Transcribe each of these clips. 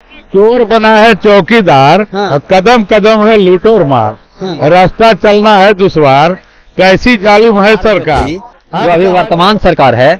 चोर बना है चौकीदार, हाँ। कदम कदम है लूटोर मार, हाँ। रास्ता चलना है दुश्वार, कैसी जालिम है सरकार। जो अभी वर्तमान सरकार है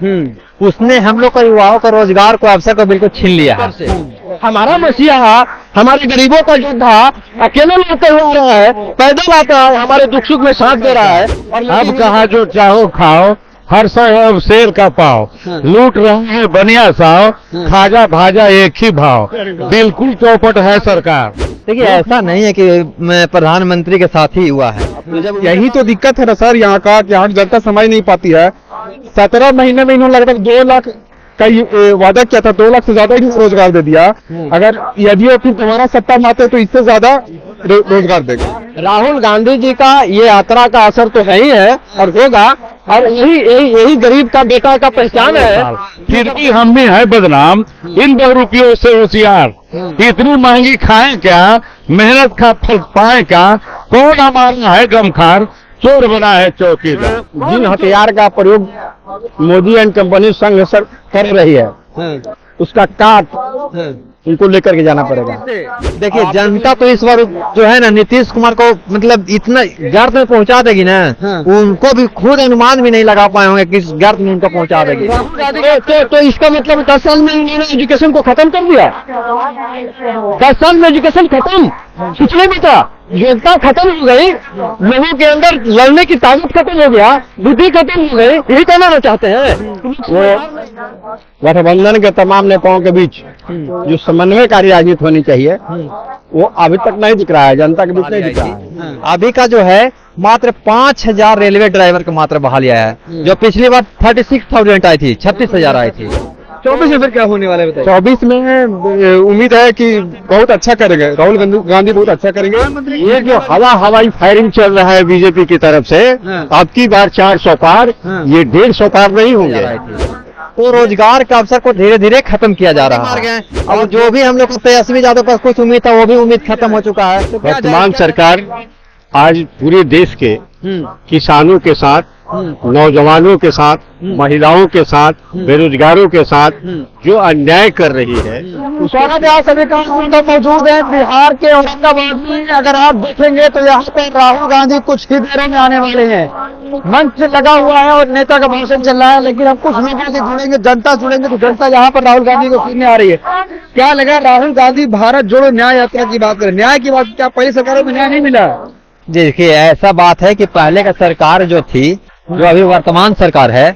उसने हम लोग का युवाओं का रोजगार को अवसर को बिल्कुल छीन लिया है। हमारा मसीहा हमारे गरीबों का योद्धा अकेले लड़ते हुए आ रहा है, पैदल आता है, हमारे दुख सुख में साथ दे रहा है। और अब कहा जो चाहो खाओ, हर सौ अब शेर का पाव, लूट रहे हैं बनिया साव, खाजा भाजा एक ही भाव, बिल्कुल चौपट है सरकार। देखिए ऐसा नहीं है कि मैं प्रधानमंत्री के साथ ही हुआ है। यही तो दिक्कत है ना सर, यहाँ का यहाँ की जनता समझ नहीं पाती है। 17 महीने में इन्होंने लगभग 2 लाख का वादा किया था, 2 लाख से ज्यादा ही रोजगार दे दिया। अगर यदि वो फिर तुम्हारा सत्ता में आते तो इससे ज्यादा रोजगार देगा। राहुल गांधी जी का ये यात्रा का असर तो है ही है और होगा, और यही गरीब का बेटा का पहचान है। फिर भी हम भी है बदनाम, इन बहुरूपियों से होशियार, इतनी महंगी खाएं क्या, मेहनत का फल पाए क्या, कौन हमारा है गमखार, चोर बना है चौकीदार। जिन हथियार का प्रयोग मोदी एंड कंपनी संघ सर कर रही है, उसका काट उनको लेकर के जाना पड़ेगा। देखिए जनता तो इस बार जो है ना नीतीश कुमार को मतलब इतना गर्त में पहुंचा देगी ना, उनको भी खुद अनुमान भी नहीं लगा पाए होंगे किस गर्त में उनको पहुंचा देगी। तो इसका मतलब 10 साल में इन्होंने एजुकेशन को खत्म कर दिया। 10 साल में एजुकेशन खत्म, कुछ नहीं बचा, योग्यता खत्म हो गई, लोगों के अंदर लड़ने की ताकत खत्म हो गया, बुद्धि खत्म हो गई। यही कहना चाहते हैं। वो गठबंधन के तमाम नेताओं के बीच जो समन्वयकारी राजनीति होनी चाहिए वो अभी तक नहीं दिख रहा है, जनता के बीच नहीं दिख रहा है। अभी का जो है मात्र 5000 रेलवे ड्राइवर को मात्र बहाली आया है, जो पिछली बार 36,000 आई थी, 36,000 आई थी। 24 में फिर क्या होने वाला है बताइए। 24 में उम्मीद है कि बहुत अच्छा करेंगे, राहुल गांधी बहुत अच्छा करेंगे। ये जो हवाई फायरिंग चल रहा है बीजेपी की तरफ से, अब की बार 400 पार, ये 150 पार नहीं होंगे। तो रोजगार के अवसर को धीरे धीरे खत्म किया जा रहा है। अब जो भी हम लोग को तेजस्वी यादव पर कुछ उम्मीद था वो भी उम्मीद खत्म हो चुका है। वर्तमान सरकार आज पूरे देश के किसानों के साथ, नौजवानों के साथ, महिलाओं के साथ, बेरोजगारों के साथ जो अन्याय कर रही है, स्वागत है आप सभी का। मौजूद है बिहार के औरंगाबाद में। अगर आप देखेंगे तो यहाँ पे राहुल गांधी कुछ ही देरों में आने वाले हैं। मंच लगा हुआ है और नेता का भाषण चल रहा है, लेकिन हम कुछ लोगों से जुड़ेंगे, जनता जुड़ेंगे, तो जनता यहाँ पर राहुल गांधी को सुनने आ रही है। क्या लगा, राहुल गांधी भारत जोड़ो न्याय यात्रा की बात करें, न्याय की बात, क्या पहली सरकारों में न्याय नहीं मिला? देखिए ऐसा बात है कि पहले का सरकार जो थी, जो अभी वर्तमान सरकार है,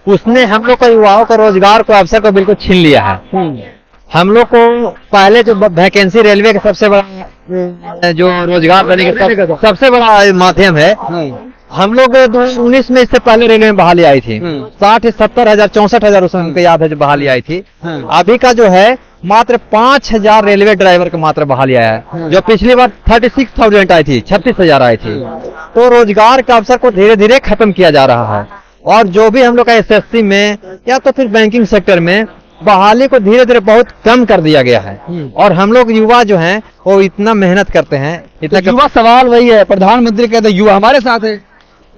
उसने हम लोग का युवाओं का रोजगार को अवसर को बिल्कुल छीन लिया है। हम लोग को पहले जो वैकेंसी रेलवे का सबसे बड़ा जो रोजगार देने का सबसे बड़ा माध्यम है, हम लोग 2019 में इससे पहले रेलवे में बहाली आई थी, 60-70,000 64,000 उसमें हमको याद है जो बहाली आई थी। अभी का जो है मात्र 5000 रेलवे ड्राइवर को मात्र बहाली आया है, जो पिछली बार 36,000 आई थी, 36,000 आई थी। तो रोजगार के अवसर को धीरे धीरे खत्म किया जा रहा है। और जो भी हम लोग का एसएससी में या तो फिर बैंकिंग सेक्टर में बहाली को धीरे धीरे बहुत कम कर दिया गया है। और हम लोग युवा जो हैं वो इतना मेहनत करते हैं, इतना युवा सवाल वही है, प्रधानमंत्री कहते हैं युवा हमारे साथ है।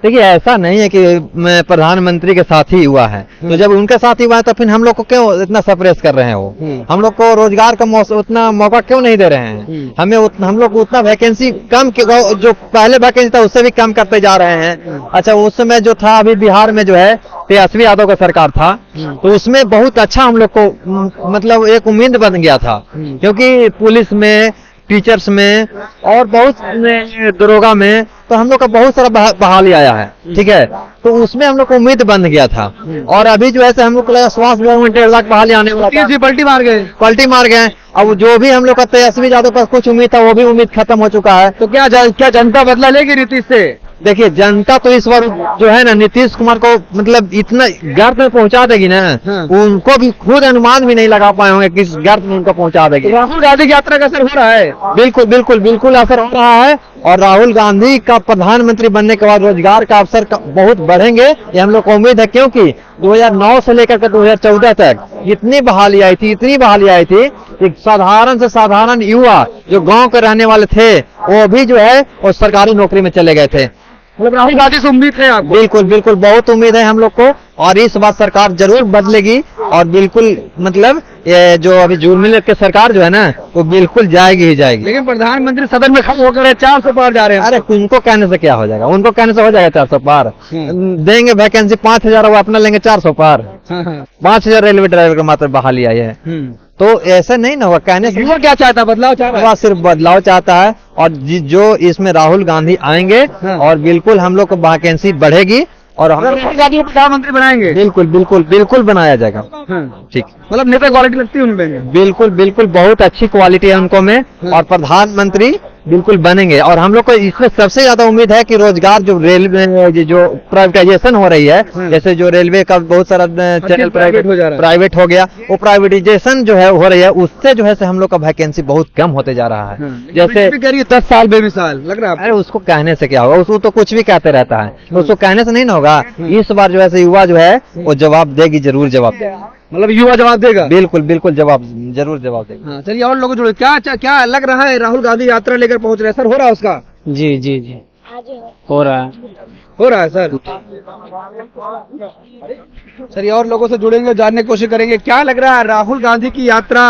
देखिए ऐसा नहीं है कि मैं प्रधानमंत्री के साथ ही हुआ है, तो जब उनके साथ ही हुआ है तो फिर हम लोग को क्यों इतना सप्रेस कर रहे हैं? वो हम लोग को रोजगार का उतना मौका क्यों नहीं दे रहे हैं? हम लोग को उतना वैकेंसी कम, जो पहले वैकेंसी था उससे भी कम करते जा रहे हैं। अच्छा, उस समय जो था अभी बिहार में जो है तेजस्वी यादव का सरकार था, तो उसमें बहुत अच्छा हम लोग को मतलब एक उम्मीद बन गया था, क्योंकि पुलिस में, टीचर्स में और बहुत दरोगा में तो हम लोग का बहुत सारा बहाली आया है। ठीक है, तो उसमें हम लोग को उम्मीद बन गया था। और अभी जो है हम लोग को स्वास्थ्य विभाग में 1.5 लाख बहाली आने वाला था, पलटी मार गए। अब जो भी हम लोग का तेजस्वी यादव पर कुछ उम्मीद था वो भी उम्मीद खत्म हो चुका है। तो क्या जनता बदला लेगी नीतीश से? देखिए जनता तो इस बार जो है ना नीतीश कुमार को मतलब इतना गर्त में पहुंचा देगी ना, उनको भी खुद अनुमान भी नहीं लगा पाए होंगे किस गर्त में उनको पहुंचा देगी। राहुल गांधी की यात्रा का असर हो रहा है? बिल्कुल असर हो रहा है। और राहुल गांधी का प्रधानमंत्री बनने के बाद रोजगार का अवसर बहुत बढ़ेंगे, ये हम लोग को उम्मीद है। क्योंकि 2009 से लेकर के 2014 तक इतनी बहाली आई थी एक साधारण से साधारण युवा जो गांव के रहने वाले थे वो भी जो है वो सरकारी नौकरी में चले गए थे। मतलब राहुल गांधी से उम्मीद है आपको? बिल्कुल बिल्कुल, बहुत उम्मीद है हम लोग को, और इस बार सरकार जरूर बदलेगी, और बिल्कुल मतलब ये जो अभी जुर्मिल की सरकार जो है ना, वो बिल्कुल जाएगी ही जाएगी। लेकिन प्रधानमंत्री सदन में खड़े होकर 400 पार जा रहे हैं। अरे उनको कहने से क्या हो जाएगा, उनको कहने से हो जाएगा 400 पार। देंगे वैकेंसी 5000, वो अपना लेंगे 400 पार। 5000 रेलवे ड्राइवर का मात्र बहाली आई है, तो ऐसा नहीं ना हुआ कहने से। युवा क्या चाहता है? बदलाव चाह रहा है। युवा सिर्फ बदलाव चाहता है, और जो इसमें राहुल गांधी आएंगे, और बिल्कुल हम लोग को वैकेंसी बढ़ेगी, और हम राहुल गांधी को प्रधानमंत्री बनाएंगे। बिल्कुल बिल्कुल बिल्कुल बनाया जाएगा। ठीक, मतलब नेता क्वालिटी लगती है उनमें। बिल्कुल बिल्कुल, बहुत अच्छी क्वालिटी है उनको में, और प्रधानमंत्री बिल्कुल बनेंगे। और हम लोग को इसमें सबसे ज्यादा उम्मीद है कि रोजगार, जो रेलवे जो प्राइवेटाइजेशन हो रही है, जैसे जो रेलवे का बहुत सारा चैनल प्राइवेट हो गया, वो प्राइवेटाइजेशन जो है हो रही है, उससे जो है से हम लोग का वैकेंसी बहुत कम होते जा रहा है। जैसे 10 साल बेमिसाल लग रहा है। अरे उसको कहने से क्या होगा, उसको तो कुछ भी कहते रहता है, तो उसको कहने से नहीं ना होगा। इस बार जो है युवा जो है वो जवाब देगी, जरूर जवाब देगी। मतलब युवा जवाब देगा। बिल्कुल बिल्कुल, जरूर जवाब देगी। हाँ, चलिए और लोगों जुड़े। क्या लग रहा है? राहुल गांधी यात्रा लेकर पहुंच रहे हैं सर, हो रहा है उसका? जी जी जी, हो रहा है सर। सर और लोगों से जुड़ेंगे, जानने की कोशिश करेंगे क्या लग रहा है। राहुल गांधी की यात्रा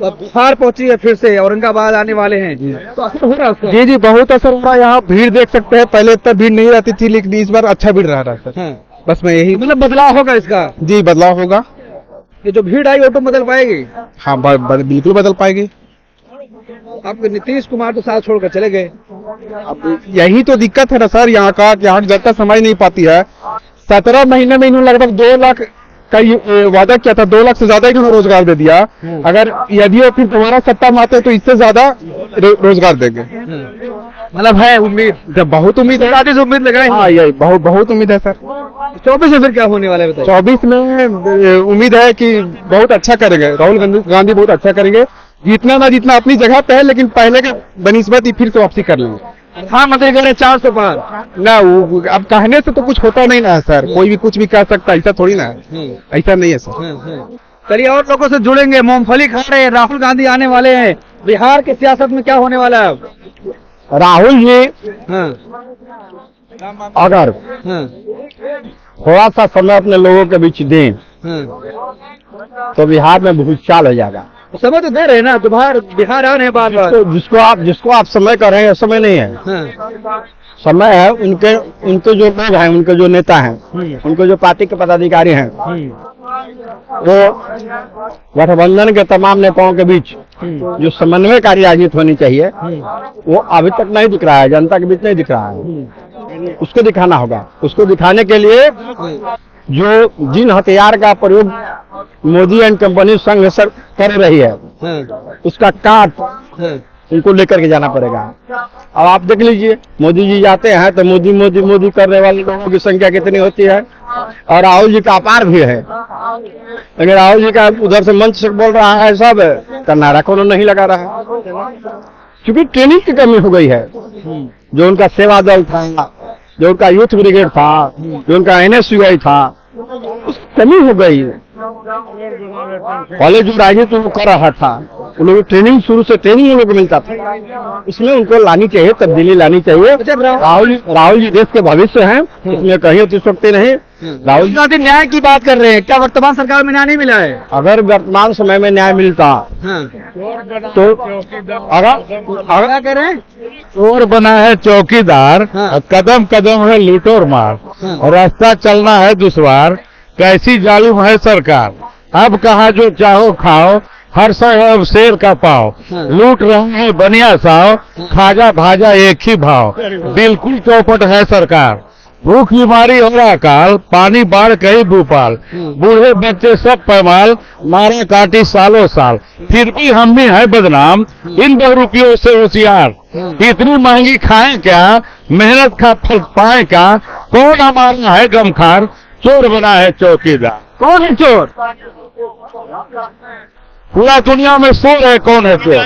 बिहार पहुंची है, फिर से औरंगाबाद आने वाले हैं, तो असर हो रहा है उसका? जी जी, बहुत असर हो रहा है। यहाँ भीड़ देख सकते हैं, पहले इतना भीड़ नहीं रहती थी, लेकिन इस बार अच्छा भीड़ रहा सर। बस मैं यही, मतलब बदलाव होगा इसका? जी बदलाव होगा। ये जो भीड़ आई वो तो बदल पाएगी? हाँ बिल्कुल बदल पाएगी। आपके नीतीश कुमार तो साथ छोड़कर चले गए। अब यही तो दिक्कत है ना सर, यहाँ का यहाँ जनता समझ नहीं पाती है। 17 महीने में इन्होंने लगभग 2 लाख का वादा किया था, 2 लाख से ज्यादा इन्होंने रोजगार दे दिया। अगर यदि वो फिर दोबारा सत्ता में आते तो इससे ज्यादा रोजगार देंगे। मतलब है उम्मीद? जब बहुत उम्मीद है, से उम्मीद लगाए। हाँ यही बहुत उम्मीद है सर। 24 में फिर क्या होने वाला है बताइए? 24 में उम्मीद है कि बहुत अच्छा करेंगे राहुल गांधी, बहुत अच्छा करेंगे। जीतना ना जीतना अपनी जगह पे है, लेकिन पहले के बनिस्बत ही फिर से वापसी कर लेंगे। प्रधानमंत्री कह रहे 400 पार ना, वो अब कहने से तो कुछ होता नहीं ना है सर, कोई भी कुछ भी कह सकता है, ऐसा थोड़ी ना है, ऐसा नहीं है सर। चलिए और लोगों से जुड़ेंगे। मूंगफली खा रहे हैं, राहुल गांधी आने वाले हैं। बिहार की सियासत में क्या होने वाला है? राहुल जी अगर थोड़ा सा समय अपने लोगों के बीच दें तो बिहार में भूचाल हो जाएगा। समय तो दे रहे हैं ना, बिहार आ रहे हैं बार बार। जिसको आप समय कर रहे हैं, समय नहीं है। समय है उनके जो लोग हैं, उनके जो नेता हैं, उनके जो पार्टी के पदाधिकारी हैं, वो गठबंधन के तमाम नेताओं के बीच जो समन्वयकारी राजनीति होनी चाहिए, वो अभी तक नहीं दिख रहा है, जनता के बीच नहीं दिख रहा है। उसको दिखाना होगा। उसको दिखाने के लिए जो जिन हथियार का प्रयोग मोदी एंड कंपनी संघ सर कर रही है, उसका काट उनको लेकर के जाना पड़ेगा। अब आप देख लीजिए, मोदी जी जाते हैं तो मोदी मोदी मोदी करने वाले लोगों की संख्या कितनी होती है, और राहुल जी का अपार भी है। अगर राहुल जी का उधर से मंच से बोल रहा है सब, तो नारा कोनो नहीं लगा रहा है, क्योंकि ट्रेनिंग की कमी हो गई है। जो उनका सेवा दल था, जो उनका यूथ ब्रिगेड था, जो उनका NSUI था, उस कमी हो गई। पहले जो राजनीति वो कर रहा था, उन लोगों की ट्रेनिंग शुरू से ट्रेनिंग उन लोगों को मिलता था, इसमें उनको लानी चाहिए, तब्दीली लानी चाहिए। राहुल जी देश के भविष्य हैं, इसमें कहीं अतिशयोक्ति नहीं। राहुल गांधी न्याय की बात कर रहे हैं, क्या वर्तमान सरकार में न्याय नहीं मिला है? अगर वर्तमान समय में न्याय मिलता तो अगर क्या कह रहे हैं? चोर बना है चौकीदार, कदम कदम है लूटोर मार, और रास्ता चलना है दुश्वार, कैसी जालिम है सरकार। अब कहा जो चाहो खाओ, हर सौ अब शेर का पाओ, लूट रहे हैं बनिया साव, खाजा भाजा एक ही भाव, बिल्कुल चौपट है सरकार। भूख बीमारी और अकाल, पानी बाढ़ कई भूपाल, बूढ़े बच्चे सब पैमाल, मारा काटी सालों साल, फिर भी हम भी है बदनाम, इन बहुरूपियों से होशियार। इतनी महंगी खाएं क्या, मेहनत का फल पाए क्या, कौन हमारा है गमखार, चोर बना है चौकीदार। कौन है चोर? पूरा दुनिया में शोर है, कौन है चोर?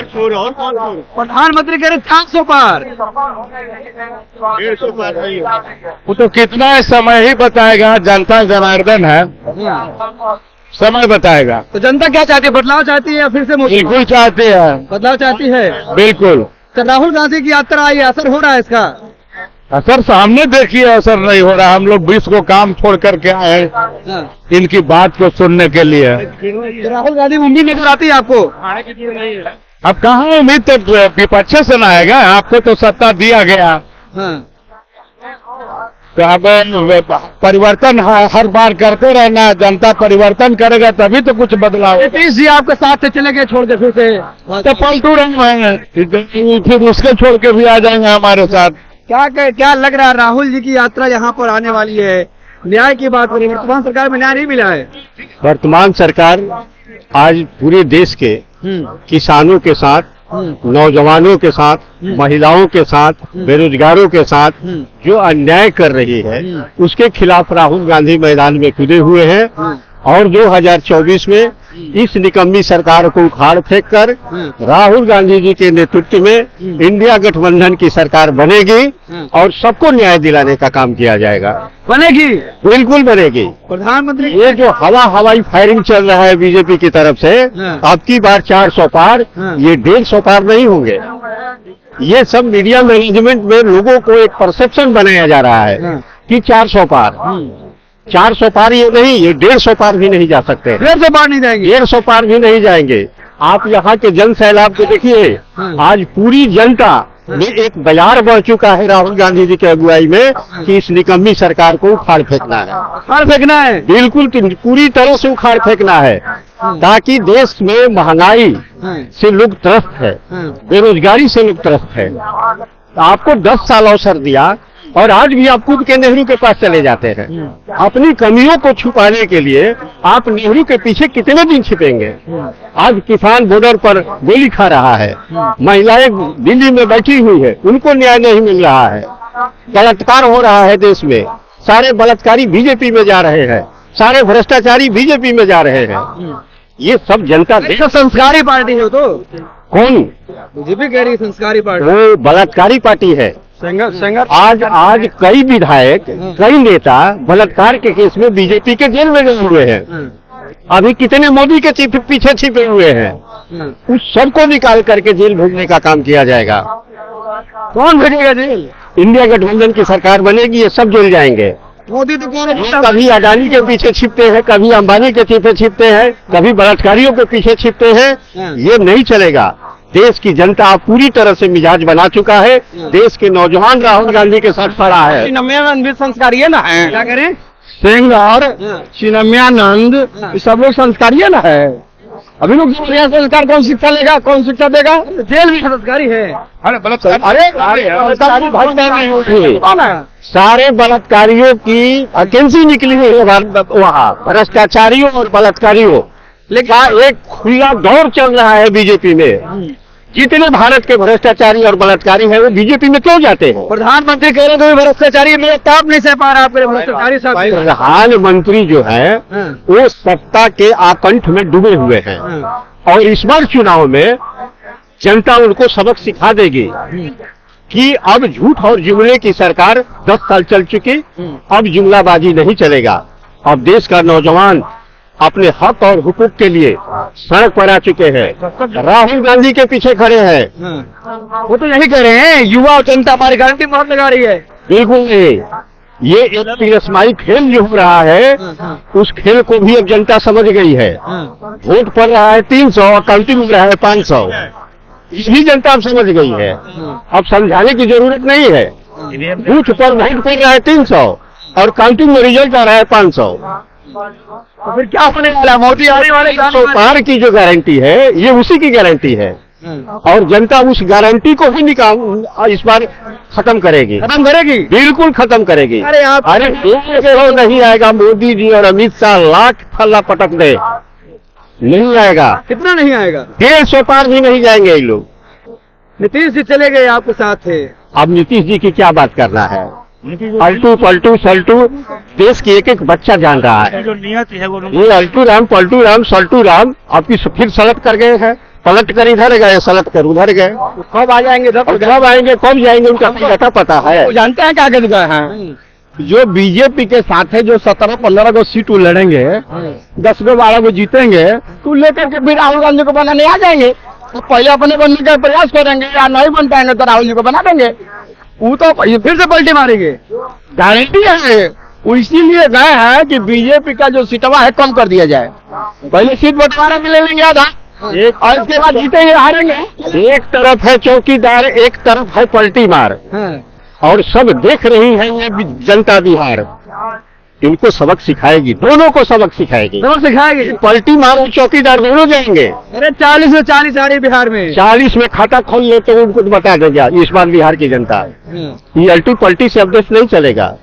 प्रधानमंत्री कह रहे 400 पार। वो तो कितना समय ही बताएगा, जनता जनार्दन है, समय बताएगा। तो जनता क्या चाहती है? बदलाव चाहती है या फिर से मोदी? बिल्कुल चाहते हैं, बदलाव चाहती है, बिल्कुल। तो राहुल गांधी की यात्रा आई, असर हो रहा है इसका? असर सामने देखिए, असर नहीं हो रहा। हम लोग 20 को काम छोड़ करके आए हैं इनकी बात को सुनने के लिए। राहुल गांधी उम्मीद नजर आती है आपको? अब कहाँ उम्मीद, तो विपक्ष से ना आएगा। आपको तो सत्ता दिया गया, तो अब परिवर्तन हर बार करते रहना। जनता परिवर्तन करेगा तभी तो कुछ बदलाव। नीतीश जी आपके साथ से चले गए छोड़ के फिर से, तो पलटू रहे हैं, फिर उसके छोड़ के भी आ जाएंगे हमारे साथ। क्या लग रहा है राहुल जी की यात्रा यहाँ पर आने वाली है? न्याय की बात करें, वर्तमान सरकार में न्याय नहीं मिला है। वर्तमान सरकार आज पूरे देश के किसानों के साथ, नौजवानों के साथ, महिलाओं के साथ, बेरोजगारों के साथ जो अन्याय कर रही है उसके खिलाफ राहुल गांधी मैदान में कूदे हुए हैं। और 2024 में इस निकम्मी सरकार को उखाड़ फेंक कर राहुल गांधी जी के नेतृत्व में इंडिया गठबंधन की सरकार बनेगी और सबको न्याय दिलाने का काम किया जाएगा। बनेगी, बिल्कुल बनेगी। प्रधानमंत्री ये जो हवाई फायरिंग चल रहा है बीजेपी की तरफ से, अब की बार 400 पार, ये 150 पार नहीं होंगे। ये सब मीडिया मैनेजमेंट में लोगों को एक परसेप्शन बनाया जा रहा है कि 400 पार, 400 पार ये नहीं, ये 150 पार भी नहीं जा सकते। 150 पार नहीं जाएंगे, 150 पार भी नहीं जाएंगे। आप यहाँ के जन सैलाब को देखिए, आज पूरी जनता में एक बाजार बढ़ चुका है राहुल गांधी जी की अगुवाई में कि इस निकम्मी सरकार को उखाड़ फेंकना है। उखाड़ फेंकना है, बिल्कुल पूरी तरह से उखाड़ फेंकना है, ताकि देश में महंगाई से लोग त्रस्त है, बेरोजगारी से लोग त्रस्त है। आपको 10 साल अवसर दिया और आज भी आप कूद के नेहरू के पास चले जाते हैं। अपनी कमियों को छुपाने के लिए आप नेहरू के पीछे कितने दिन छिपेंगे? आज किसान बॉर्डर पर गोली खा रहा है, महिलाएं दिल्ली में बैठी हुई है, उनको न्याय नहीं मिल रहा है, बलात्कार हो रहा है देश में, सारे बलात्कारी बीजेपी में जा रहे हैं, सारे भ्रष्टाचारी बीजेपी में जा रहे हैं। ये सब जनता संस्कारी पार्टी है। तो कौन? बीजेपी कह रही है संस्कारी पार्टी, वो बलात्कारी पार्टी है। आज कई विधायक, कई नेता बलात्कार के केस में बीजेपी के जेल में गए हुए हैं। अभी कितने मोदी के पीछे छिपे हुए हैं, उस सबको निकाल करके जेल भेजने का काम किया जाएगा। कौन भेजेगा जेल? इंडिया गठबंधन की सरकार बनेगी, ये सब जेल जाएंगे। मोदी तो कह रहे कभी अडानी के पीछे छिपते हैं, कभी अंबानी के पीछे छिपते हैं, कभी बलात्कारियों के पीछे छिपते हैं। ये नहीं चलेगा। देश की जनता पूरी तरह से मिजाज बना चुका है। देश के नौजवान राहुल गांधी के साथ खड़ा है। संस्कारी है ना, है क्या करें? सिंह और चिन्मयानंद सब लोग संस्कारी है ना है। अभी लोग संस्कार कौन शिक्षा लेगा, कौन शिक्षा देगा? जेल भी संस्कारी है। अरे सारे बलात्कारियों की वैकेंसी निकली हुई है वहाँ, भ्रष्टाचारियों और बलात्कारियों लेकिन एक खुला दौर चल रहा है बीजेपी में। जितने भारत के भ्रष्टाचारी और बलात्कारी हैं वो बीजेपी में क्यों जाते हैं? प्रधानमंत्री कह रहे हैं भ्रष्टाचारी मेरे ताप नहीं सह पा रहा आपके भ्रष्टाचारी साहब। प्रधानमंत्री जो है वो सत्ता के आकंठ में डूबे हुए हैं और इस बार चुनाव में जनता उनको सबक सिखा देगी कि अब झूठ और जुमले की सरकार 10 साल चल चुकी, अब जुमलाबाजी नहीं चलेगा। अब देश का नौजवान अपने हक और हुकूक के लिए सड़क पर आ चुके हैं, राहुल गांधी के पीछे खड़े हैं। वो तो यही कह रहे हैं युवा और जनता हमारी गारंटी बहुत लगा रही है। बिल्कुल नहीं, ये एक तिरस्माई खेल जो हो रहा है उस खेल को भी अब जनता समझ गई है। वोट पड़ रहा है 300 और काउंटिंग हो रहा है 500, यही जनता अब समझ गई है। अब समझाने की जरूरत नहीं है। बूथ पर वोट पड़ रहा है 300 और काउंटिंग में रिजल्ट आ रहा है 500। तो फिर क्या होने वाला? मोदी आने वाले 100 पार की जो गारंटी है ये उसी की गारंटी है और जनता उस गारंटी को ही इस बार खत्म करेगी। बिल्कुल खत्म करेगी। अरे नहीं आएगा मोदी जी और अमित शाह लाख फल्ला पटक दे, नहीं आएगा। कितना नहीं आएगा? 150 पार भी नहीं जाएंगे ये लोग। नीतीश जी चले गए, आपके साथ थे। अब नीतीश जी की क्या बात करना है? पलटू पलटू सल्टू देश की एक एक बच्चा जान रहा है। जो नियत है वो ये अल्टू राम पलटू राम सल्टू राम आपकी फिर सलट कर गए हैं, पलट कर इधर गए, सलट कर उधर गए। कब आ जाएंगे? कब आएंगे, कब जाएंगे, उनका पता पता है। जानते हैं क्या आगे गए हैं? जो बीजेपी के साथ है, जो 17-15 को सीट लड़ेंगे, 10 को 12 को जीतेंगे, तो लेकर के फिर राहुल गांधी को बनाने आ जाएंगे। तो पहले अपने बनने का प्रयास करेंगे, या नहीं बन पाएंगे तो राहुल जी को बना देंगे। वो तो फिर से पलटी मारेंगे, गारंटी है। वो इसीलिए गए हैं कि बीजेपी का जो सीटवा है कम कर दिया जाए। पहले सीट बंटवारा में ले लेंगे आधा, एक और इसके बाद जीतेंगे हारेंगे। एक तरफ है चौकीदार, एक तरफ है पलटी मार, और सब देख रही है ये जनता बिहार। इनको सबक सिखाएगी, दोनों को सबक सिखाएगी। सबक सिखाएंगे। पलटी मार और चौकीदार दोनों जाएंगे। अरे 40 में 40 आ रही बिहार में। 40 में खाता खोल ले तो उनको बता देगा इस बार बिहार की जनता। ये अल्टी पलटी से अब देश नहीं चलेगा।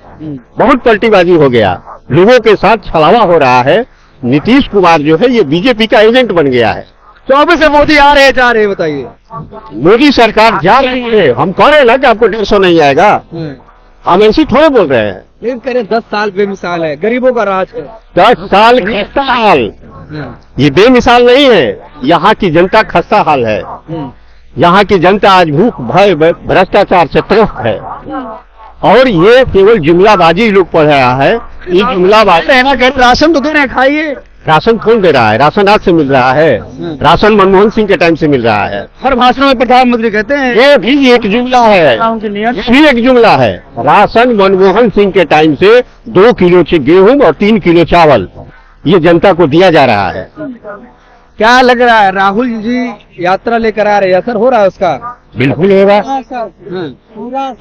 बहुत पलटीबाजी हो गया, लोगों के साथ छलावा हो रहा है। नीतीश कुमार जो है ये बीजेपी का एजेंट बन गया है। 24 से मोदी आ रहे हैं, जा रहे हैं, बताइए। मोदी सरकार जा रही है, हम कह रहे ना कि आपको 150 नहीं आएगा, हम ऐसी थोड़े बोल रहे हैं। लेकिन करें 10 साल बेमिसाल है, गरीबों का राज है। 10 साल खस्ता हाल, ये बेमिसाल नहीं है। यहाँ की जनता खस्ता हाल है। यहाँ की जनता आज भूख भय भ्रष्टाचार से त्रस्त है, और ये केवल जुमलाबाजी लोग पढ़ रहा है। ये जुमलाबाजी रहना कर, राशन तो दे रहे हैं, खाइए। राशन कौन दे रहा है? राशन आज से मिल रहा है, राशन मनमोहन सिंह के टाइम से मिल रहा है। हर भाषण में प्रधानमंत्री कहते हैं ये भी एक जुमला है, ये भी एक जुमला है। राशन मनमोहन सिंह के टाइम से 2 किलो गेहूं और 3 किलो चावल ये जनता को दिया जा रहा है। क्या लग रहा है, राहुल जी यात्रा लेकर आ रहे हैं, असर हो रहा है उसका? बिल्कुल होगा।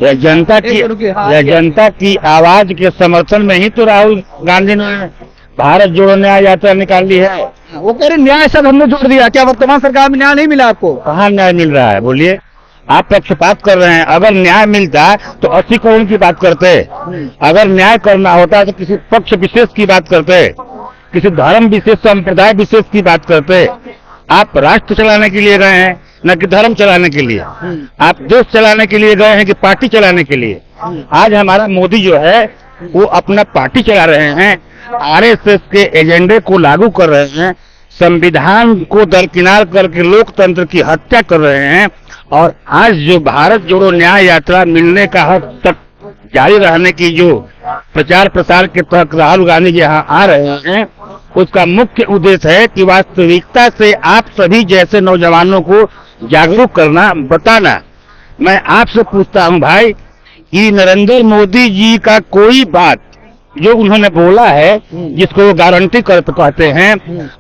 यह जनता की आवाज के समर्थन में ही तो राहुल गांधी ने भारत जोड़ो न्याय यात्रा निकाली है। वो कह रहे न्याय सब हमने जोड़ दिया। क्या वर्तमान सरकार में न्याय नहीं मिला आपको? कहाँ न्याय मिल रहा है? बोलिए, आप पक्षपात कर रहे हैं। अगर न्याय मिलता तो 80 करोड़ की बात करते। अगर न्याय करना होता तो किसी पक्ष विशेष की बात करते, किसी धर्म विशेष संप्रदाय विशेष की बात करते। आप राष्ट्र चलाने के लिए गए हैं, न कि धर्म चलाने के लिए। आप देश चलाने के लिए गए हैं कि पार्टी चलाने के लिए? आज हमारा मोदी जो है वो अपना पार्टी चला रहे हैं, आरएसएस के एजेंडे को लागू कर रहे हैं, संविधान को दरकिनार करके लोकतंत्र की हत्या कर रहे हैं। और आज जो भारत जोड़ो न्याय यात्रा मिलने का हक तक जारी रहने की जो प्रचार प्रसार के तहत राहुल गांधी यहाँ आ रहे हैं, उसका मुख्य उद्देश्य है कि वास्तविकता से आप सभी जैसे नौजवानों को जागरूक करना, बताना। मैं आपसे पूछता हूं भाई कि नरेंद्र मोदी जी का कोई बात जो उन्होंने बोला है, जिसको वो गारंटी कहते हैं,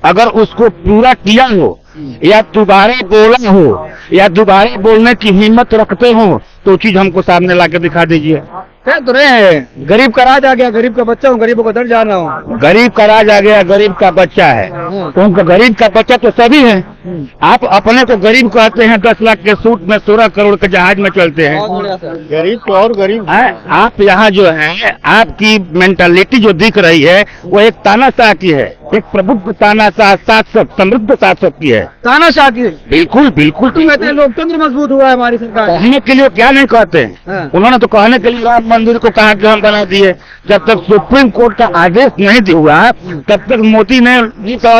अगर उसको पूरा किया हो या दोबारा बोला हो या दोबारा बोलने की हिम्मत रखते हो तो चीज हमको सामने लाके दिखा दीजिए। कह तो रहे हैं गरीब का राज आ गया, गरीब का बच्चा हूँ, गरीबों का दर जाना हूँ। गरीब का राज आ गया, गरीब का बच्चा है। तो उनका गरीब का बच्चा तो सभी है। आप अपने को गरीब कहते हैं, 10 लाख के सूट में 16 करोड़ के जहाज में चलते हैं। गरीब तो और गरीब। आप यहाँ जो है, आपकी मेंटालिटी जो दिख रही है वो एक तानाशाह की है, एक प्रबुद्ध तानाशाह, शासक, समृद्ध शासक की है। तानाशाह की? बिल्कुल बिल्कुल। तो कहते हैं लोकतंत्र मजबूत हुआ है हमारी सरकार। कहने के लिए क्या नहीं कहते हैं? उन्होंने तो कहने के लिए राम मंदिर को कहा कि हम बना दिए। जब तक सुप्रीम कोर्ट का आदेश नहीं हुआ तब तक मोदी ने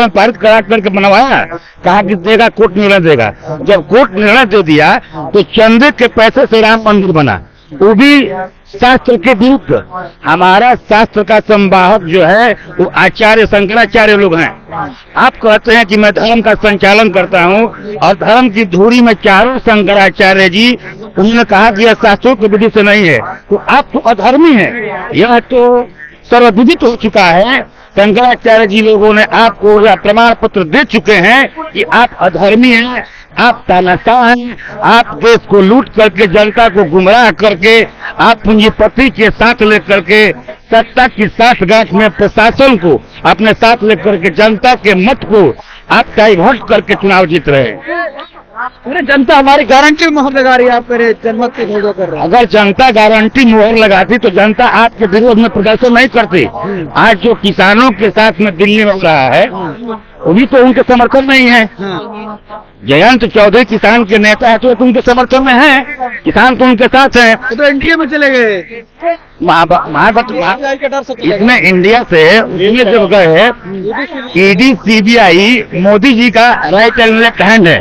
पारित करा करके बनवाया, कहा कि देगा, कोर्ट निर्णय देगा। जब कोर्ट निर्णय दे दिया तो चंदे के पैसे से राम मंदिर बना, वो भी शास्त्र के विरुद्ध। हमारा शास्त्र का संवाहक जो है वो आचार्य शंकराचार्य लोग हैं। आप कहते हैं कि मैं धर्म का संचालन करता हूं, और धर्म की धुरी में चारों शंकराचार्य जी, उन्होंने कहा कि यह शास्त्रों की विधि से नहीं है, तो आप तो अधर्मी हैं। यह तो सर्वविदित हो चुका है। शंकराचार्य जी लोगों ने आपको यह प्रमाण पत्र दे चुके हैं कि आप अधर्मी हैं, आप तानाशाह हैं, आप देश को लूट करके, जनता को गुमराह करके, आप पूंजीपति के साथ लेकर के, सत्ता की साठगांठ में प्रशासन को अपने साथ लेकर के, जनता के मत को आप डाइवर्ट करके चुनाव जीत रहे हैं। अरे जनता हमारी गारंटी में मोहर लगा रही है, आप करे जनमत के विरोध कर रहे हैं। अगर जनता गारंटी मोहर लगाती तो जनता आपके विरोध में प्रदर्शन नहीं करती। आज जो किसानों के साथ में दिल्ली में हो रहा है वो भी तो उनके समर्थन में ही है। जयंत चौधरी किसान के नेता है तो उनके समर्थन में है, किसान तो उनके साथ है। तो एनडीए में चले गए। इसमें इंडिया से उसमें जब गए, ईडी सीबीआई मोदी जी का राइट एंड लेफ्ट हैंड है।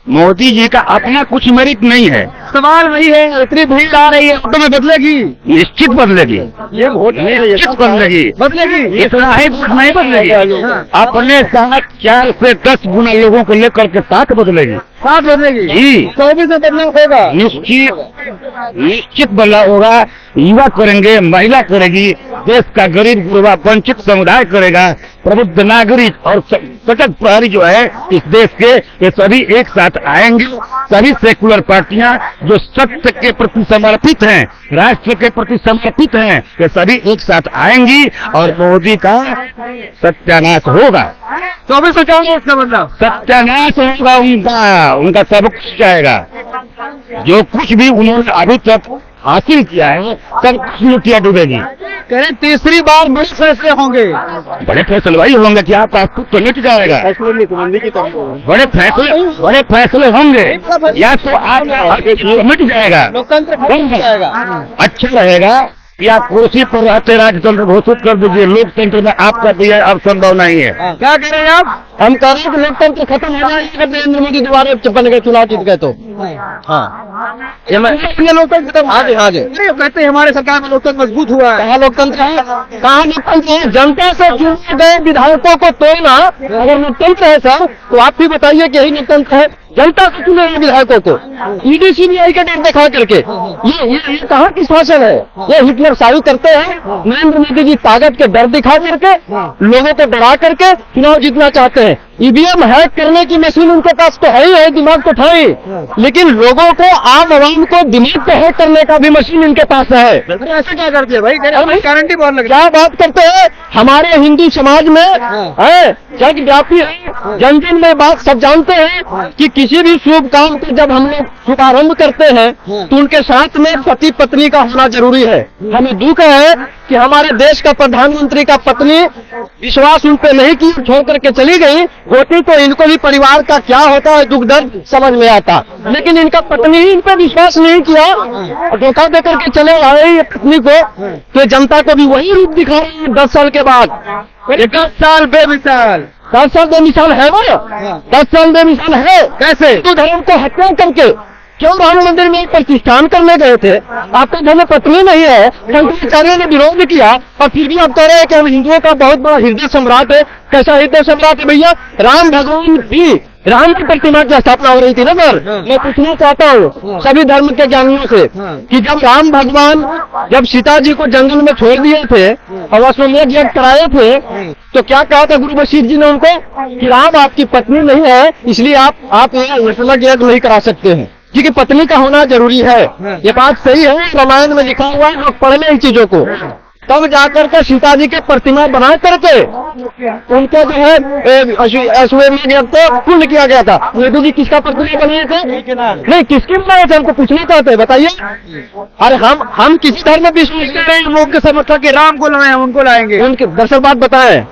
मोदी जी का अपना कुछ मेरिट नहीं है। सवाल वही है, इतनी भीड़ आ रही है, वोटों में बदलेगी? निश्चित बदलेगी, ये वोट निश्चित बदलेगी, बदलेगी। इतना ही वोट नहीं बदलेगी, अपने साथ 4 से 10 गुना लोगों को लेकर के साथ बदलेगी। साथ बदलेगी जी 24 में बदलाव होगा। निश्चित बदलाव होगा। युवा करेंगे, महिला करेगी, देश का गरीब गुरबा वंचित समुदाय करेगा, प्रबुद्ध नागरिक और कटक प्रहरी जो है इस देश के, ये सभी एक साथ आएंगे। सभी सेकुलर पार्टियां जो सत्य के प्रति समर्पित हैं, राष्ट्र के प्रति समर्पित हैं, ये सभी एक साथ आएंगी और मोदी का सत्यानाश होगा। 24 में क्या होगा इसका बदलाव? सत्यानाश होगा उनका सब कुछ जाएगा। जो कुछ भी उन्होंने अभी तक हासिल किया है सब कुछ लुटिया डूबेगी। कह रहे तीसरी बार बड़े फैसले होंगे। बड़े फैसले वही होंगे कि आपका कुछ तो मिट जाएगा। बड़े फैसले होंगे या तो आपका मिट जाएगा, लोकतंत्र खत्म हो जाएगा। अच्छा रहेगा कि आप कुर्सी पर रहते राजतंत्र घोषित कर दीजिए। लोकतंत्र में आपका दिया अब संभव नहीं है। क्या कह रहे हैं आप? हम कह रहे हैं कि लोकतंत्र खत्म हो जाएगा अगर नरेंद्र मोदी दोबारा बन गए, चुनाव जीत गए तो। हाँ, ये लोकतंत्र खत्म। हाँ जी, हाँ जी। कहते हैं हमारे सरकार में लोकतंत्र मजबूत हुआ है। कहाँ लोकतंत्र है? कहाँ लोकतंत्र है? जनता से चुने गए विधायकों को तोड़ना अगर लोकतंत्र है सर, तो आप भी बताइए कि यही लोकतंत्र है? जनता से चुने गए विधायकों को ईडी सीबीआई का डर दिखा करके ये कहाँ की शासन है? ये हिटलर शाही करते हैं। नरेंद्र मोदी जी ताकत के डर दिखा करके लोगों को डरा करके चुनाव जीतना चाहते हैं। ईवीएम हैक करने की मशीन उनके पास तो है ही है, दिमाग तो था ही, लेकिन लोगों को आम आवाम को दिमाग को हैक करने का भी मशीन इनके पास है। ऐसा क्या करते हैं भाई? गारंटी बहुत लग क्या बात करते हैं? हमारे हिंदू समाज में है जग व्यापी है, जन जन में बात सब जानते हैं कि किसी भी शुभ काम को जब हम लोग शुभारंभ करते हैं तो उनके साथ में पति पत्नी का होना जरूरी है। हमें दुख है कि हमारे देश का प्रधानमंत्री का पत्नी विश्वास उन पे नहीं की, छोड़ करके चली गई होती तो इनको भी परिवार का क्या होता है दुख दर्द समझ में आता, लेकिन इनका पत्नी ही इन पे विश्वास नहीं किया और धोखा देकर के चले आए ये पत्नी को, तो जनता को भी वही रूप दिखा रही है 10 साल के बाद। 10 साल बेमिसाल, 10 साल बेमिसाल है वो, 10 साल बेमिसाल है। कैसे? तो धर्म को हत्या करके क्यों राम मंदिर में प्रतिष्ठान करने गए थे? आपका धर्म पत्नी नहीं है, शंकराचार्य ने विरोध किया और फिर भी आप कह रहे हैं कि हम हिंदुओं का बहुत बड़ा हृदय सम्राट है। कैसा हृदय सम्राट है भैया? राम भगवान भी राम की प्रतिमा की स्थापना हो रही थी ना सर। मैं पूछना चाहता हूँ सभी धर्म के ज्ञानियों से कि जब राम भगवान जब सीता जी को जंगल में छोड़ दिए थे और अश्वमेध यज्ञ कराए थे तो क्या कहा था गुरु बशीर जी ने उनको कि राम आपकी पत्नी नहीं है इसलिए आप यज्ञ नहीं करा सकते हैं, क्योंकि पत्नी का होना जरूरी है। ये बात सही है, रामायण में लिखा हुआ है, लोग पढ़ लें इन चीजों को। तब जाकर के सीता जी के प्रतिमा बना करके उनको जो है अश्वमेध यज्ञ को पूर्ण किया गया था। मोदी जी किसका प्रतिमा बनाए थे? नहीं, किसके बनाए थे? हमको पूछना चाहते हैं, बताइए। अरे हम किसी धर्म में विश्वास कर रहे हैं, लोग के समर्थक के राम को लाए, उनको लाएंगे। उनके दरअसल बात बताए,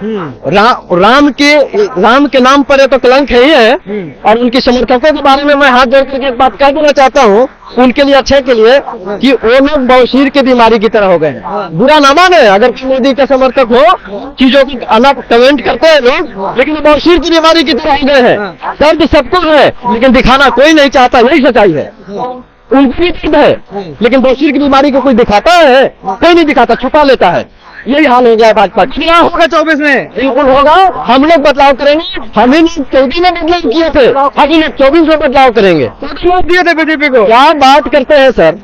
राम के नाम पर तो कलंक है ही है, और उनके समर्थकों के बारे में मैं हाथ जोड़ करके एक बात कह देना चाहता हूँ उनके लिए, अच्छे के लिए, कि वो लोग बौशीर की बीमारी की तरह हो गए। बुरा ना माने अगर मोदी का समर्थक हो, चीजों की अलग कमेंट करते हैं लोग, लेकिन बौशीर की बीमारी की तरह हो गए हैं। दर्द सबको है लेकिन दिखाना कोई नहीं चाहता, यही सच्चाई है। उनकी दर्द है लेकिन बौशीर की बीमारी को कोई दिखाता है? कोई नहीं दिखाता, छुपा लेता है। यही हाल हो गया भाजपा। क्या होगा 24 में? बिल्कुल होगा, हम लोग बदलाव करेंगे। हम ही 14 में बदलाव किए थे, हम ही 24 में बदलाव करेंगे। वोट दिए थे बीजेपी को। क्या बात करते हैं सर?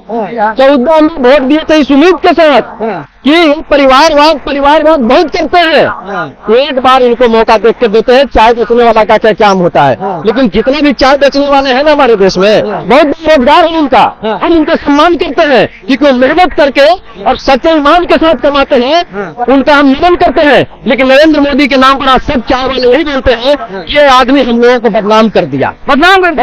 14 में वोट दिए थे इस उम्मीद के साथ कि परिवारवाद बहुत करते हैं। एक बार इनको मौका देख के देते हैं, चाय बेचने वाला का क्या काम होता है। लेकिन जितने भी चाय बेचने वाले हैं ना हमारे देश में, बहुत बेरोजगार है उनका, हम उनका सम्मान करते हैं क्योंकि वो मेहनत करके और सच्चे ईमान के साथ कमाते हैं, उनका हम नमन करते हैं। लेकिन नरेंद्र मोदी के नाम पर आज सब चाय वाले यही बोलते हैं ये आदमी हम लोगों को बदनाम कर दिया, बदनाम कर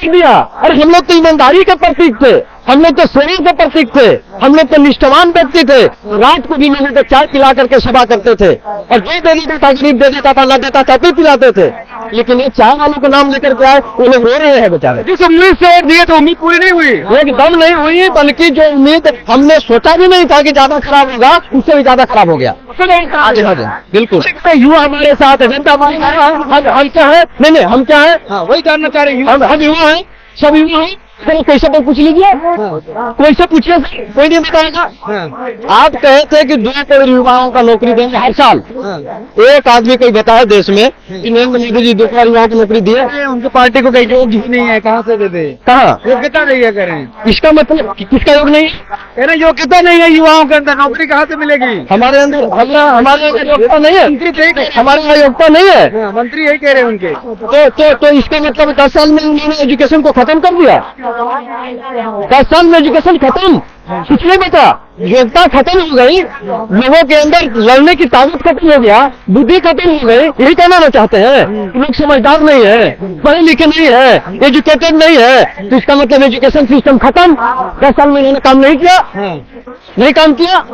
दिया। अरे हम लोग तो ईमानदारी के प्रतीक थे, हम लोग तो सेवा के प्रतीक थे, हम लोग तो निष्ठावान व्यक्ति थे। रात को भी लोगों को चाय पिला करके सभा करते थे और जो दे देता था गरीब दे देता था, न देता था तो पिलाते थे। लेकिन ये चाय वालों को नाम लेकर के आए, वो लोग रो रहे हैं बेचारे। जिस उम्मीद से वोट दिए तो उम्मीद पूरी नहीं हुई, एकदम नहीं हुई, बल्कि जो उम्मीद हमने सोचा भी नहीं था कि ज्यादा खराब होगा उससे भी ज्यादा खराब हो गया। हाँ जी, बिल्कुल। युवा हमारे साथ है, जनता हमारे साथ है। हम क्या है? नहीं, हम क्या है? वही जानना चाह रहे हैं। हम युवा हैं, सब युवा हैं। चलो कैसे पर पूछ लीजिए, कोई से पूछिए, कोई नहीं बताएगा। आप कहे थे कि 2 करोड़ युवाओं का नौकरी देंगे हर साल। एक आदमी कोई बताया देश में कि नरेंद्र मोदी जी 2 करोड़ युवाओं को नौकरी दिए? उनके पार्टी को कहीं योग ही नहीं है, कहाँ से दे दे? कहाँ? योग्यता नहीं है, कह रहे हैं। इसका मतलब किसका योग नहीं है? कह रहे योग्यता नहीं है युवाओं के अंदर, नौकरी कहाँ से मिलेगी? हमारे अंदर हमारे योग्यता नहीं है, हमारे यहाँ योग्यता नहीं है। मंत्री यही कह रहे हैं उनके। तो इसका मतलब 10 साल में उन्होंने एजुकेशन को खत्म कर दिया। 10 साल में एजुकेशन खत्म, कुछ नहीं बचा, योग्यता खत्म हो गई, लोगों के अंदर लड़ने की ताकत खत्म हो गया, बुद्धि खत्म हो गई। यही कहना चाहते हैं। लोग समझदार नहीं है, पढ़े लिखे नहीं है, एजुकेटेड नहीं है, तो इसका मतलब एजुकेशन सिस्टम खत्म। 10 साल में इन्होंने काम नहीं किया, नहीं काम किया,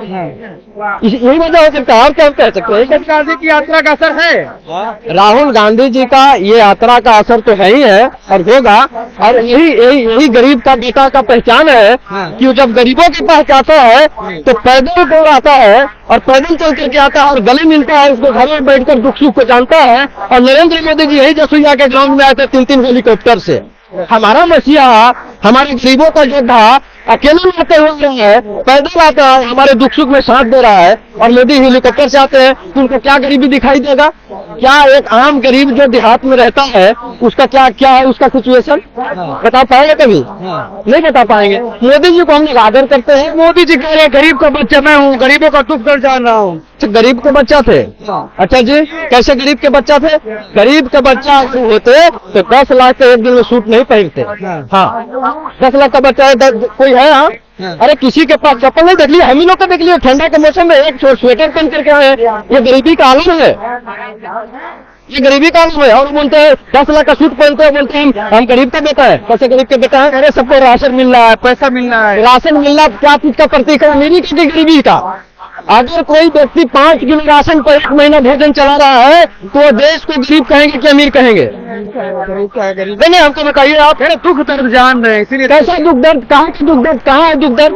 यही वजह हो सकता है। और क्या कह सकते हैं? गांधी की यात्रा का असर है। राहुल गांधी जी का ये यात्रा का असर तो है ही है और होगा। और यही गरीब का बेटा का पहचान है कि जब गरीबों के पास जाता है तो पैदल दौड़ आता है और पैदल चल करके आता है और गले मिलता है, उसको घर में बैठकर दुख सुख को जानता है। और नरेंद्र मोदी जी यही जसुइया के ग्राउंड में आए थे 3-3 हेलीकॉप्टर से। हमारा मसीहा, हमारे गरीबों का योद्धा अकेले में आते हुए है, पैदल आता है, हमारे दुख सुख में साथ दे रहा है। और मोदी हेलीकॉप्टर से आते हैं तो उनको क्या गरीबी दिखाई देगा? क्या एक आम गरीब जो देहात में रहता है उसका क्या है उसका सिचुएशन बता पाएंगे? कभी नहीं बता पाएंगे। मोदी जी को हम लोग आदर करते हैं। मोदी जी कह रहे हैं गरीब का बच्चा मैं हूँ, गरीबों का दुख दर्द जान रहा हूँ। गरीब के बच्चा थे? अच्छा जी, कैसे गरीब के बच्चा थे? गरीब के बच्चा अगर होते तो 10 लाख के एक दिन में सूट नहीं पहनते। हाँ, 10 लाख का बच्चा है, कोई है? हाँ, अरे किसी के पास चप्पल नहीं देख लिया, हम ही लोग का देख लिया। ठंडा के मौसम में एक स्वेटर पहन करके आए, ये गरीबी का आलम है, ये गरीबी का आलम है। और बोलते हैं 10 लाख का सूट पहनते हैं, बोलते हैं हम गरीब का बेटा है। कैसे गरीब का बेटा है? अरे सबको राशन मिल रहा है, पैसा मिल रहा है। राशन मिलना क्या चीज का प्रतीक है? अमीरी की गरीबी का। अगर कोई व्यक्ति 5 किलो राशन पर 1 महीना भोजन चला रहा है तो देश को गरीब कहेंगे कि अमीर कहेंगे? नहीं, हमको बताइए आप। दुख दर्द जान रहे हैं, इसीलिए। कैसा दुख दर्द? कहाँ की दुख दर्द? कहाँ है दुख दर्द?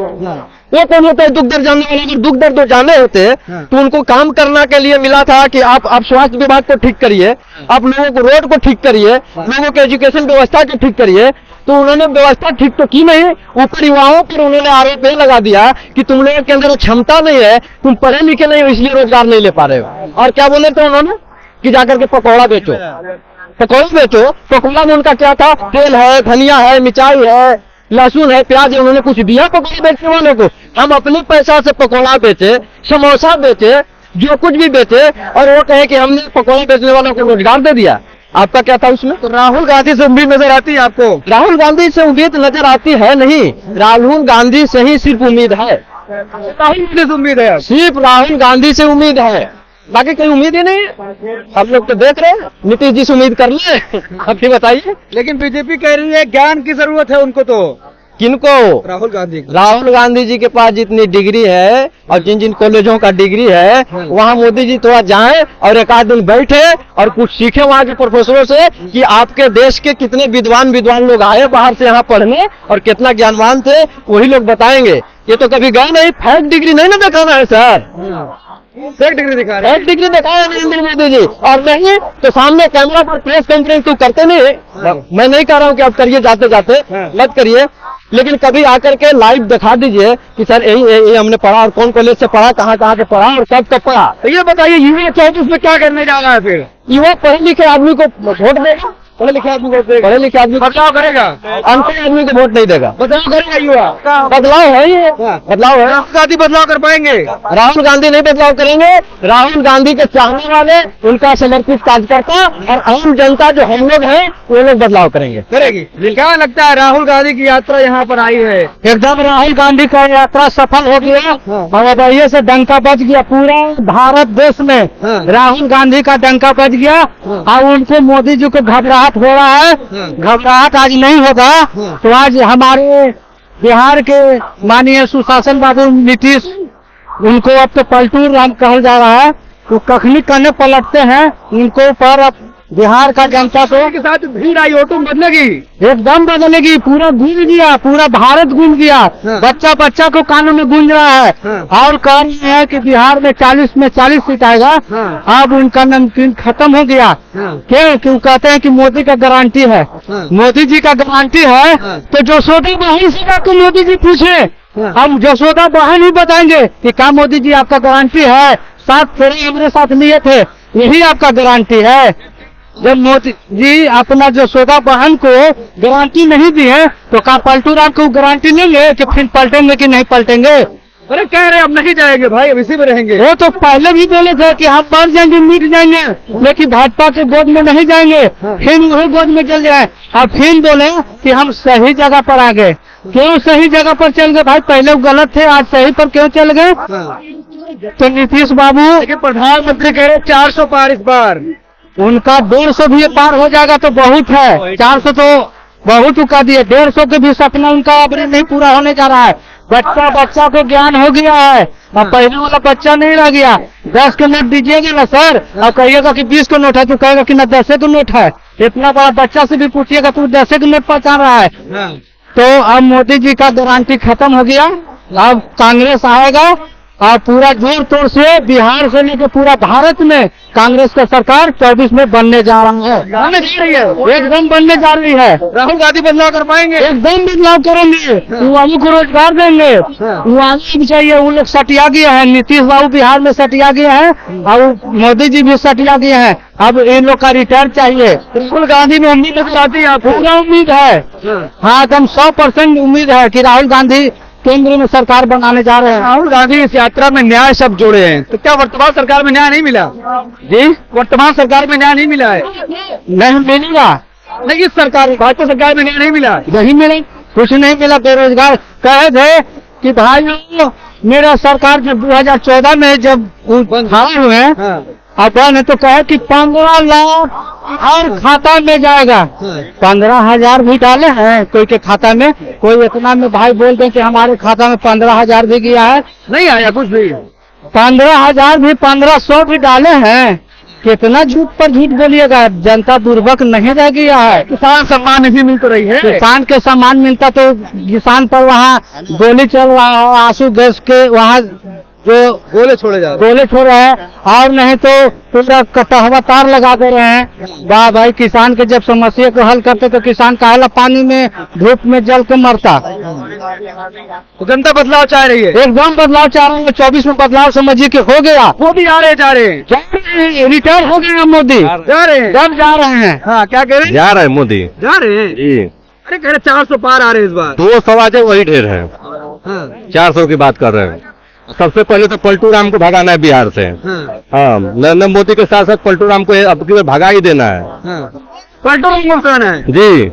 वो कौन होता है दुख दर्द जानने वाले? अगर दुख दर्द जाने होते तो उनको काम करना के लिए मिला था कि आप स्वास्थ्य विभाग को ठीक करिए, आप लोगों को रोड को ठीक करिए, लोगों के एजुकेशन व्यवस्था को ठीक करिए। तो उन्होंने व्यवस्था ठीक तो की नहीं, ऊपर युवाओं पर उन्होंने आरोप लगा दिया कि तुम लोगों के अंदर क्षमता नहीं है, तुम पढ़े लिखे नहीं हो, इसलिए रोजगार नहीं ले पा रहे हो। और क्या बोले थे उन्होंने कि जाकर के पकौड़ा बेचो, पकौड़ा बेचो। पकौड़ा में उनका क्या था? तेल है, धनिया है, मिर्चाई है, लहसुन है, प्याज है। उन्होंने कुछ दिया पकौड़ा बेचने वालों को? हम अपने पैसा से पकौड़ा बेचे, समोसा बेचे, जो कुछ भी बेचे, और वो कहे कि हमने पकौड़ा बेचने वालों को रोजगार दे दिया। आपका क्या था उसमें? तो राहुल गांधी से उम्मीद नजर आती है आपको? राहुल गांधी से उम्मीद नजर आती है नहीं, राहुल गांधी से ही सिर्फ उम्मीद है। राहुल गांधी से उम्मीद है? सिर्फ राहुल गांधी से उम्मीद है, बाकी कोई उम्मीद ही नहीं है। हम लोग तो देख रहे हैं, नीतीश जी से उम्मीद कर ले। आप ही बताइए। लेकिन बीजेपी कह रही है ज्ञान की जरूरत है उनको। तो किनको? राहुल गांधी। राहुल गांधी जी के पास जितनी डिग्री है और जिन जिन कॉलेजों का डिग्री है, वहाँ मोदी जी थोड़ा जाएं और एक आध दिन बैठे और कुछ सीखे वहाँ के प्रोफेसरों से कि आपके देश के कितने विद्वान लोग आए बाहर से यहाँ पढ़ने और कितना ज्ञानवान थे, वही लोग बताएंगे। ये तो कभी गए नहीं, फेक डिग्री नहीं ना दिखाना है सर। फेक डिग्री दिखा रहे हैं। फेक डिग्री दिखाया नरेंद्र मोदी जी। और नहीं तो सामने कैमरा पर प्रेस कॉन्फ्रेंस तो करते नहीं। मैं नहीं कह रहा हूँ कि आप करिए, जाते जाते मत करिए, लेकिन कभी आकर के लाइव दिखा दीजिए कि सर यही हमने पढ़ा और कौन कॉलेज से पढ़ा, कहाँ से पढ़ा और कब पढ़ा। तो ये बताइए युवा 24 में क्या करने जा रहा है फिर? युवा पढ़े लिखे आदमी को वोट देगा, पढ़े लिखे आदमी को पढ़े लिखे आदमी बदलाव करेगा, अनपढ़ आदमी को वोट नहीं देगा। बदलाव करेगा युवा। बदलाव है, ये बदलाव है। राहुल गांधी बदलाव कर पाएंगे? राहुल गांधी नहीं बदलाव करेंगे। राहुल गांधी के चाहने वाले, उनका समर्पित कार्यकर्ता और आम जनता जो हम लोग हैं, वो लोग बदलाव करेंगे, करेगी। क्या लगता है राहुल गांधी की यात्रा यहाँ पर आई है? एकदम राहुल गांधी का यात्रा सफल हो गया और अब से डंका बज गया पूरा भारत देश में। राहुल गांधी का डंका बज गया और उनको मोदी जी को घबराहट हो रहा है। घबराहट आज नहीं होगा तो आज हमारे बिहार के माननीय सुशासन बाबू नीतीश, उनको अब तो पलटू राम कहा जा रहा है, तो कखनी करने पलटते हैं उनको ऊपर अब बिहार का जनता को के साथ भीड़ आई, ऑटो बदलेगी। एकदम बदलेगी। पूरा गूंज गया, पूरा भारत गूंज गया। हाँ। बच्चा बच्चा को कानों में गूंज रहा है। हाँ। और कह रहे हैं कि बिहार में 40 में 40 सीट आएगा। हाँ। अब उनका नमकीन खत्म हो गया। हाँ। क्यों कहते हैं कि मोदी का गारंटी है। हाँ। मोदी जी का गारंटी है। हाँ। तो जसोदा बहन से जाकर मोदी जी पूछे। हाँ। हम जसोदा बहन ही बताएंगे कि क्या मोदी जी आपका गारंटी है। 7 फेरे हमारे साथ लिए थे, यही आपका गारंटी है। जब मोदी जी अपना जसोदा बहन को गारंटी नहीं दी है तो क्या पलटू राम को गारंटी लेंगे कि फिर पलटेंगे कि नहीं पलटेंगे। अरे कह रहे अब नहीं जाएंगे भाई, अब इसी में रहेंगे। वो तो पहले भी बोले थे कि हम मर जाएंगे, मिट जाएंगे, लेकिन भाजपा के गोद में नहीं जाएंगे, फिर वही गोद में चल जाए। अब फिर बोले कि हम सही जगह पर आ गए। क्यों सही जगह पर चल गए भाई? पहले वो गलत थे, आज सही पर क्यों चल गए? तो नीतीश बाबू, लेकिन प्रधानमंत्री कह रहे 400 पार इस बार। उनका 150 भी पार हो जाएगा तो बहुत है। 400 तो बहुत उका दिए, 150 के भी सपना उनका अब नहीं पूरा होने जा रहा है। बच्चा बच्चा को ज्ञान हो गया है। अब पहले वाला बच्चा नहीं रह गया। 10 के नोट दीजिएगा ना सर, अब कहिएगा कि 20 का नोट है, तो कहेगा कि ना 10 का नोट है। इतना बड़ा बच्चा से भी पूछिएगा तो 10 का नोट पहचान रहा है। तो अब मोदी जी का गारंटी खत्म हो गया। अब कांग्रेस आएगा और पूरा जोर तोड़ से बिहार से लेकर पूरा भारत में कांग्रेस का सरकार 24 में बनने जा रहा है। बनने जा रही है, एकदम बनने जा रही है। राहुल गांधी बदलाव कर पाएंगे। एकदम बदलाव करेंगे। युवाओं को रोजगार देंगे। युवाओं भी चाहिए, वो लोग सटिया गया है। नीतीश बाबू बिहार में सटिया गया है और मोदी जी भी सटिया गया है। अब इन लोग का रिटर्न चाहिए। राहुल गांधी में उम्मीद नजर आती है, पूरा उम्मीद है। हाँ, एकदम 100% उम्मीद है कि राहुल गांधी केंद्र में सरकार बनाने जा रहे हैं। राहुल गांधी इस यात्रा में न्याय शब्द जोड़े हैं, तो क्या वर्तमान सरकार में न्याय नहीं मिला? जी, वर्तमान सरकार में न्याय नहीं मिला है? नहीं मिलेगा। नहीं, इस सरकार भाजपा सरकार में न्याय नहीं मिला। नहीं मिले, कुछ नहीं मिला। बेरोजगार कहे थे कि भाई मेरा सरकार जब 2014 में जब खड़े हुए अब ने तो कहे कि 15 लाख हर खाता में जाएगा। 15,000 भी डाले हैं कोई के खाता में। कोई इतना में भाई बोल दें कि हमारे खाता में 15,000 भी गया है। नहीं आया कुछ भी। 15,000 भी 1500 भी डाले हैं। कितना झूठ पर झूठ बोलिएगा? जनता बुर्बक नहीं रह गया है। किसान सम्मान निधि मिल तो रही है। किसान के सम्मान मिलता तो किसान पर वहाँ गोली चल रहा है, आंसू गैस के वहाँ जो गोले छोड़े जा रहे गोले छोड़ रहे हैं, और नहीं तो पूरा कटहवा तार लगा दे रहे हैं। वाह भाई, किसान के जब समस्या को हल करते तो किसान काला पानी में धूप में जल के मरता। तो जनता बदलाव चाह रही है। एकदम बदलाव चाह रहे हैं। 24 में बदलाव समझिए कि हो गया। मोदी आ रहे जा रहे हैं, रिटायर हो गए मोदी, जा रहे हैं। जब जा रहे हैं। हाँ, क्या कह रहे हैं? जा रहे हैं मोदी जा रहे हैं। जी। अरे कह रहे 400 पार आ रहे हैं इस बार। 200 आजे वही ढेर है। हाँ, 400 की बात कर रहे हैं। सबसे पहले तो पलटू राम को भगाना है बिहार से। हाँ, हाँ, नरेंद्र मोदी के साथ साथ पलटू राम को अब की बार भगा ही देना है। हाँ। पलटू राम कौन है? जी।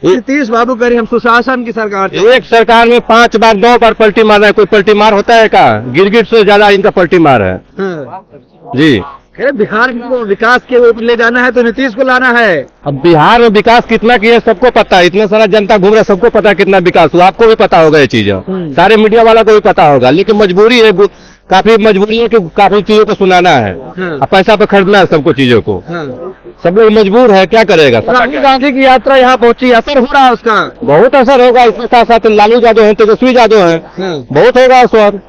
नीतीश बाबू कह रहे हम सुशासन की सरकार थे। एक सरकार में 5 बार 2 बार पलटी मार रहा है। कोई पलटी मार होता है क्या? गिरगिट से ज्यादा इनका पलटी मार है। हाँ। जी। कह रहे बिहार को विकास के ऊपर ले जाना है तो नीतीश को लाना है। अब बिहार में विकास कितना किया है सबको पता है। इतने सारा जनता घूम रहा है, सबको पता है कितना विकास हुआ। आपको भी पता होगा ये चीज, सारे मीडिया वाला को भी पता होगा। लेकिन मजबूरी है, काफी मजबूरी है कि काफी चीजों को सुनाना है। अब पैसा पे खरीदना है सबको चीजों को। हाँ। सब लोग मजबूर है, क्या करेगा। राहुल गांधी की यात्रा यहाँ पहुंची, असर हो रहा है उसका। बहुत असर होगा। इसके साथ साथ लालू यादव है, तेजस्वी यादव है, बहुत होगा असर।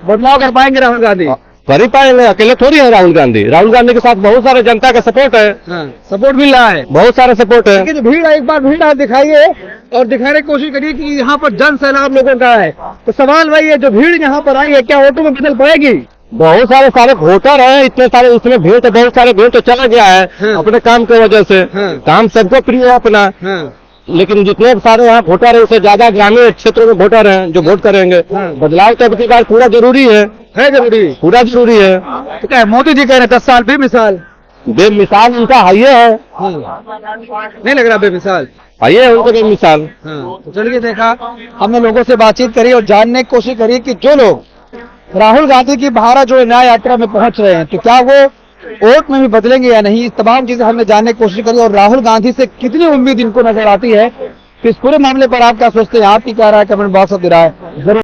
बदलाव कर पाएंगे राहुल गांधी? कर ही पाएंगे, अकेले थोड़ी है राहुल गांधी। राहुल गांधी के साथ बहुत सारे जनता का सपोर्ट है। सपोर्ट मिल रहा है, बहुत सारा सपोर्ट है। लेकिन भीड़, एक बार भीड़ आप दिखाइए और दिखाने की कोशिश करिए कि यहाँ पर जन सैलाब लोगों का है। तो सवाल वही है, जो भीड़ यहाँ पर आई है क्या ऑटो में बदल पाएगी? बहुत सारे वोटर हैं, इतने सारे उसमें भीड़ तो बहुत सारे भीड़ तो चला गया है अपने काम की वजह से। काम सबको प्रिय है अपना, लेकिन जितने सारे यहाँ वोटर है उससे ज्यादा ग्रामीण क्षेत्रों में वोटर हैं जो वोट करेंगे। बदलाव तो अब की बार पूरा जरूरी है, जरूरी, पूरा जरूरी है। तो क्या मोदी जी कह रहे हैं 10 साल बेमिसाल? बेमिसाल उनका हाइए है, नहीं लग रहा बेमिसाल? हाइए है उनका बेमिसाल। तो चलिए, देखा हमने लोगों से बातचीत करी और जानने की कोशिश करी कि जो लोग राहुल गांधी की भारत जोड़ो न्याय यात्रा में पहुंच रहे हैं तो क्या वो वोट में भी बदलेंगे या नहीं। इस तमाम चीजें हमने जानने की कोशिश करी और राहुल गांधी से कितनी उम्मीद इनको नजर आती है। इस पूरे मामले पर आप क्या सोचते हैं? आपकी क्या राय कमेंट बॉक्स में दे रहा है जरूर